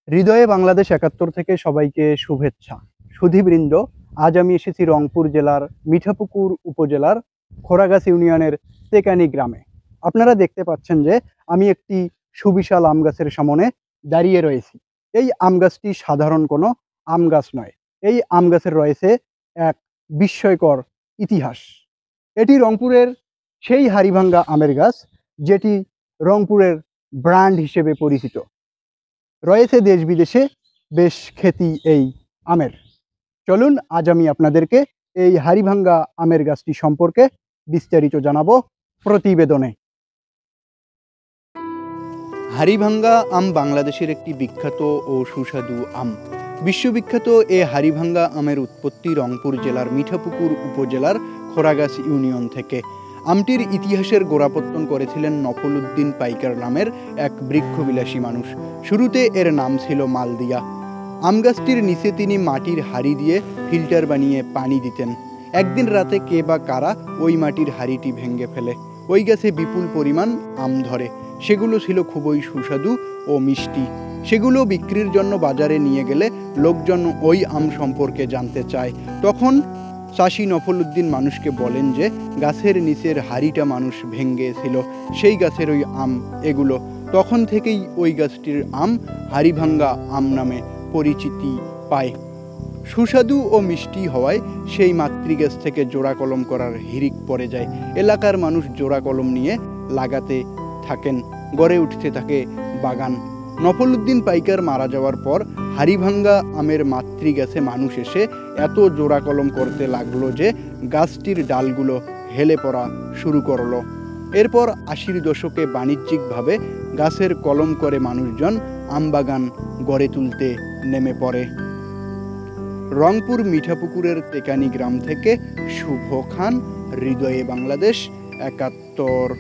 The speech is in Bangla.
হৃদয়ে বাংলাদেশ ৭১ থেকে সবাইকে শুভেচ্ছা। সুধীবৃন্দ, আজ আমি এসেছি রংপুর জেলার মিঠাপুকুর উপজেলার খোরাগাছ ইউনিয়নের তেকানি গ্রামে। আপনারা দেখতে পাচ্ছেন যে আমি একটি সুবিশাল আম গাছের সামনে দাঁড়িয়ে রয়েছি। এই আম গাছটি সাধারণ কোনো আম গাছ নয়। এই আম গাছের রয়েছে এক বিস্ময়কর ইতিহাস। এটি রংপুরের সেই হাড়িভাঙ্গা আমের গাছ, যেটি রংপুরের ব্র্যান্ড হিসেবে পরিচিত। রয়েছে দেশ বিদেশে বেশ খ্যাতি এই আমের। চলুন আজ আমি আপনাদেরকে এই হাড়িভাঙ্গা আমের গাছটি সম্পর্কে বিস্তারিত জানাবো প্রতিবেদনে। হাড়িভাঙ্গা আম বাংলাদেশের একটি বিখ্যাত ও সুস্বাদু আম। বিশ্ববিখ্যাত এ হাড়িভাঙ্গা আমের উৎপত্তি রংপুর জেলার মিঠাপুকুর উপজেলার খোরাগাছ ইউনিয়ন থেকে। আমটির ইতিহাসের গোড়াপত্তন করেছিলেন নফল উদ্দিন পাইকার নামের এক বৃক্ষবিলাসী মানুষ। শুরুতে এর নাম ছিল মালদিয়া। আম গাছটির নিচে তিনি মাটির হাঁড়ি দিয়ে ফিল্টার বানিয়ে পানি দিতেন। একদিন রাতে কে বা কারা ওই মাটির হাঁড়িটি ভেঙে ফেলে। ওই গাছে বিপুল পরিমাণ আম ধরে। সেগুলো ছিল খুবই সুস্বাদু ও মিষ্টি। সেগুলো বিক্রির জন্য বাজারে নিয়ে গেলে লোকজন ওই আম সম্পর্কে জানতে চায়। তখন চাষি নফল উদ্দিন মানুষকে বলেন যে গাছের নিচের হাঁড়িটা মানুষ ভেঙেছিল, সেই গাছের ওই আম এগুলো। তখন থেকেই ওই গাছটির আম হাড়িভাঙ্গা আম নামে পরিচিতি পায়। সুস্বাদু ও মিষ্টি হওয়ায় সেই মাতৃগাছ থেকে জোড়া কলম করার হিড়িক পড়ে যায়। এলাকার মানুষ জোড়া কলম নিয়ে লাগাতে থাকেন, গড়ে উঠতে থাকে বাগান। নফল উদ্দিন পাইকার মারা যাওয়ার পর হাড়িভাঙ্গা আমের মাতৃগাছে মানুষ এসে এত জোড়া কলম করতে লাগলো যে গাছটির ডালগুলো হেলে পড়া শুরু করলো। এরপর ৮০-র দশকে বাণিজ্যিকভাবে গাছের কলম করে মানুষজন আমবাগান গড়ে তুলতে নেমে পড়ে। রংপুর মিঠাপুকুরের তেকানি গ্রাম থেকে শুভ খান, হৃদয়ে বাংলাদেশ ৭১।